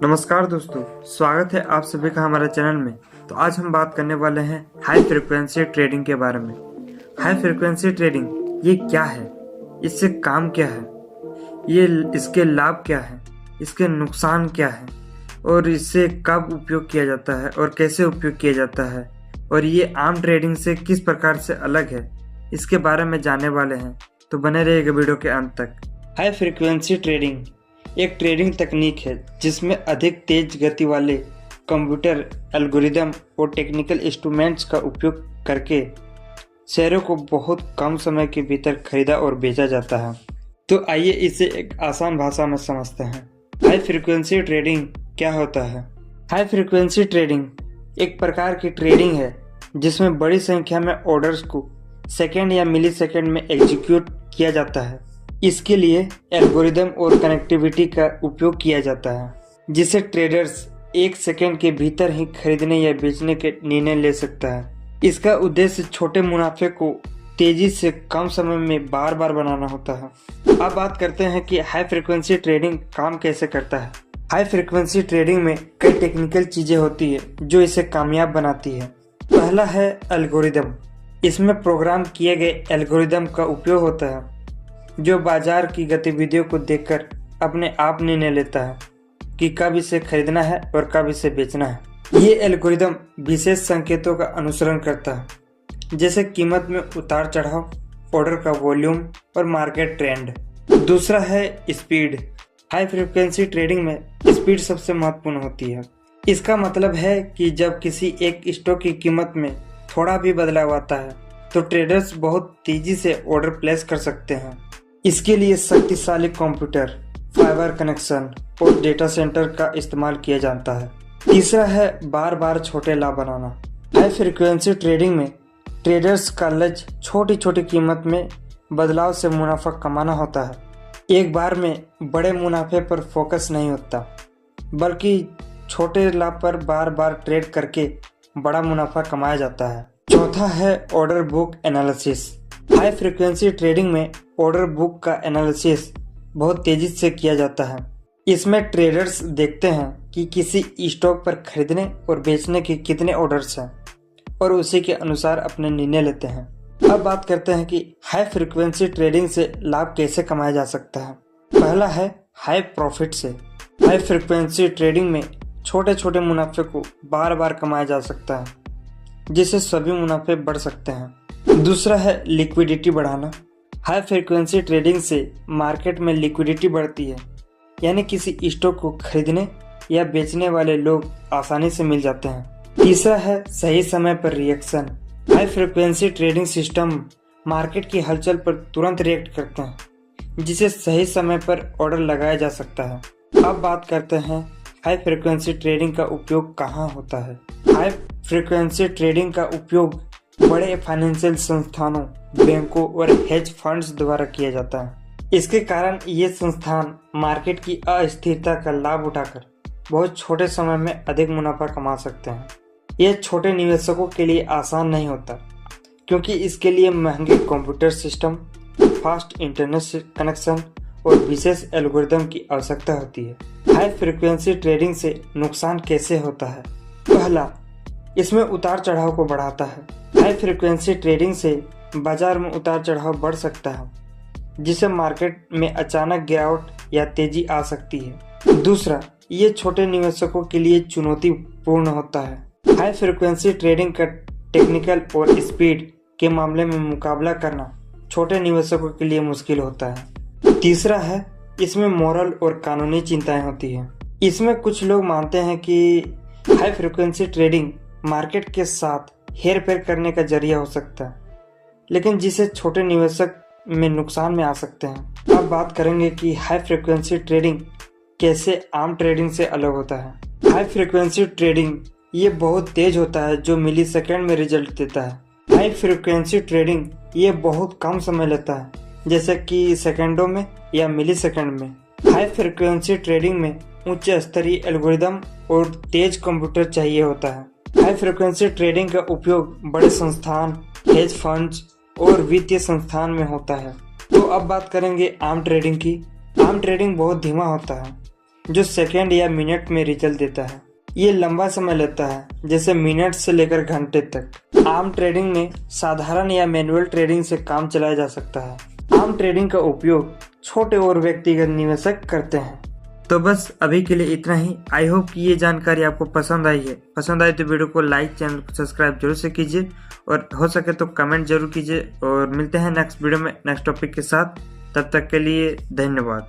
नमस्कार दोस्तों, स्वागत है आप सभी का हमारे चैनल में। तो आज हम बात करने वाले हैं हाई फ्रिक्वेंसी ट्रेडिंग के बारे में। हाई फ्रिक्वेंसी ट्रेडिंग ये क्या है, इससे काम क्या है, ये इसके लाभ क्या है, इसके नुकसान क्या है और इससे कब उपयोग किया जाता है और कैसे उपयोग किया जाता है और ये आम ट्रेडिंग से किस प्रकार से अलग है, इसके बारे में जानने वाले हैं। तो बने रहिएगा वीडियो के अंत तक। हाई फ्रिक्वेंसी ट्रेडिंग एक ट्रेडिंग तकनीक है जिसमें अधिक तेज गति वाले कंप्यूटर एल्गोरिदम और टेक्निकल इंस्ट्रूमेंट्स का उपयोग करके शेयरों को बहुत कम समय के भीतर खरीदा और बेचा जाता है। तो आइए इसे एक आसान भाषा में समझते हैं। हाई फ्रीक्वेंसी ट्रेडिंग क्या होता है? हाई फ्रीक्वेंसी ट्रेडिंग एक प्रकार की ट्रेडिंग है जिसमें बड़ी संख्या में ऑर्डर्स को सेकेंड या मिली सेकेंड में एग्जीक्यूट किया जाता है। इसके लिए एल्गोरिदम और कनेक्टिविटी का उपयोग किया जाता है, जिसे ट्रेडर्स एक सेकेंड के भीतर ही खरीदने या बेचने के निर्णय ले सकता है। इसका उद्देश्य छोटे मुनाफे को तेजी से कम समय में बार बार बनाना होता है। अब बात करते हैं कि हाई फ्रिक्वेंसी ट्रेडिंग काम कैसे करता है। हाई फ्रिक्वेंसी ट्रेडिंग में कई टेक्निकल चीजें होती है जो इसे कामयाब बनाती है। पहला है एल्गोरिदम। इसमें प्रोग्राम किए गए एल्गोरिदम का उपयोग होता है जो बाजार की गतिविधियों को देखकर अपने आप निर्णय लेता है कि कब इसे खरीदना है और कब इसे बेचना है। ये एल्गोरिदम विशेष संकेतों का अनुसरण करता है, जैसे कीमत में उतार चढ़ाव, ऑर्डर का वॉल्यूम और मार्केट ट्रेंड। दूसरा है स्पीड। हाई फ्रिक्वेंसी ट्रेडिंग में स्पीड सबसे महत्वपूर्ण होती है। इसका मतलब है कि जब किसी एक स्टॉक की कीमत में थोड़ा भी बदलाव आता है तो ट्रेडर्स बहुत तेजी से ऑर्डर प्लेस कर सकते हैं। इसके लिए शक्तिशाली कंप्यूटर, फाइबर कनेक्शन और डेटा सेंटर का इस्तेमाल किया जाता है। तीसरा है बार बार छोटे लाभ बनाना। हाई फ्रीक्वेंसी ट्रेडिंग में ट्रेडर्स का लक्ष्य छोटी छोटी कीमत में बदलाव से मुनाफा कमाना होता है। एक बार में बड़े मुनाफे पर फोकस नहीं होता, बल्कि छोटे लाभ पर बार बार ट्रेड करके बड़ा मुनाफा कमाया जाता है। चौथा है order book analysis. High frequency trading में ऑर्डर बुक का एनालिसिस बहुत तेजी से किया जाता है। इसमें ट्रेडर्स देखते हैं कि किसी स्टॉक पर खरीदने और बेचने के कितने ऑर्डर्स हैं और उसी के अनुसार अपने निर्णय लेते हैं। अब बात करते हैं कि हाई फ्रीक्वेंसी ट्रेडिंग से लाभ कैसे कमाया जा सकता है। पहला है हाई प्रॉफिट से। हाई फ्रीक्वेंसी ट्रेडिंग में छोटे छोटे मुनाफे को बार बार कमाया जा सकता है, जिससे सभी मुनाफे बढ़ सकते हैं। दूसरा है लिक्विडिटी बढ़ाना। हाई फ्रीक्वेंसी ट्रेडिंग से मार्केट में लिक्विडिटी बढ़ती है, यानी किसी स्टॉक को खरीदने या बेचने वाले लोग आसानी से मिल जाते हैं। तीसरा है सही समय पर reaction. High frequency trading system market की हलचल पर तुरंत रिएक्ट करते हैं, जिसे सही समय पर ऑर्डर लगाया जा सकता है। अब बात करते हैं हाई फ्रीक्वेंसी ट्रेडिंग का उपयोग कहाँ होता है। हाई फ्रीक्वेंसी ट्रेडिंग का उपयोग बड़े फाइनेंशियल संस्थानों, बैंकों और हेज फंड्स द्वारा किया जाता है। इसके कारण ये संस्थान मार्केट की अस्थिरता का लाभ उठाकर बहुत छोटे समय में अधिक मुनाफा कमा सकते हैं। यह छोटे निवेशकों के लिए आसान नहीं होता, क्योंकि इसके लिए महंगे computer system, fast internet connection और विशेष एल्गोरिदम की आवश्यकता होती है। हाई फ्रीक्वेंसी ट्रेडिंग से नुकसान कैसे होता है? पहला, इसमें उतार चढ़ाव को बढ़ाता है। हाई फ्रीक्वेंसी ट्रेडिंग से बाजार में उतार चढ़ाव बढ़ सकता है, जिससे मार्केट में अचानक गिरावट या तेजी आ सकती है। दूसरा, ये छोटे निवेशकों के लिए चुनौतीपूर्ण होता है। हाई फ्रीक्वेंसी ट्रेडिंग का टेक्निकल और स्पीड के मामले में मुकाबला करना छोटे निवेशकों के लिए मुश्किल होता है। तीसरा है इसमें मॉरल और कानूनी चिंताएं होती हैं। इसमें कुछ लोग मानते हैं कि हाई फ्रीक्वेंसी ट्रेडिंग मार्केट के साथ हेर फेर करने का जरिया हो सकता है, लेकिन जिसे छोटे निवेशक में नुकसान में आ सकते हैं। अब बात करेंगे कि हाई फ्रीक्वेंसी ट्रेडिंग कैसे आम ट्रेडिंग से अलग होता है। हाई फ्रीक्वेंसी ट्रेडिंग ये बहुत तेज होता है, जो मिली सेकेंड में रिजल्ट देता है। हाई फ्रीक्वेंसी ट्रेडिंग ये बहुत कम समय लेता है, जैसे कि सेकेंडों में या मिली सेकेंड में। हाई फ्रीक्वेंसी ट्रेडिंग में उच्च स्तरीय एल्गोरिदम और तेज कंप्यूटर चाहिए होता है। हाई फ्रीक्वेंसी ट्रेडिंग का उपयोग बड़े संस्थान, हेज फंड्स और वित्तीय संस्थान में होता है। तो अब बात करेंगे आम ट्रेडिंग की। आम ट्रेडिंग बहुत धीमा होता है। जो सेकेंड या मिनट में रिजल्ट देता है। ये लंबा समय लेता है, जैसे मिनट से लेकर घंटे तक। आम ट्रेडिंग में साधारण या मैनुअल ट्रेडिंग से काम चलाया जा सकता है। आम ट्रेडिंग का उपयोग छोटे और व्यक्तिगत निवेशक करते हैं। तो बस अभी के लिए इतना ही। आई होप कि ये जानकारी आपको पसंद आई है। पसंद आई तो वीडियो को लाइक, चैनल को सब्सक्राइब जरूर से कीजिए और हो सके तो कमेंट जरूर कीजिए। और मिलते हैं नेक्स्ट वीडियो में नेक्स्ट टॉपिक के साथ। तब तक के लिए धन्यवाद।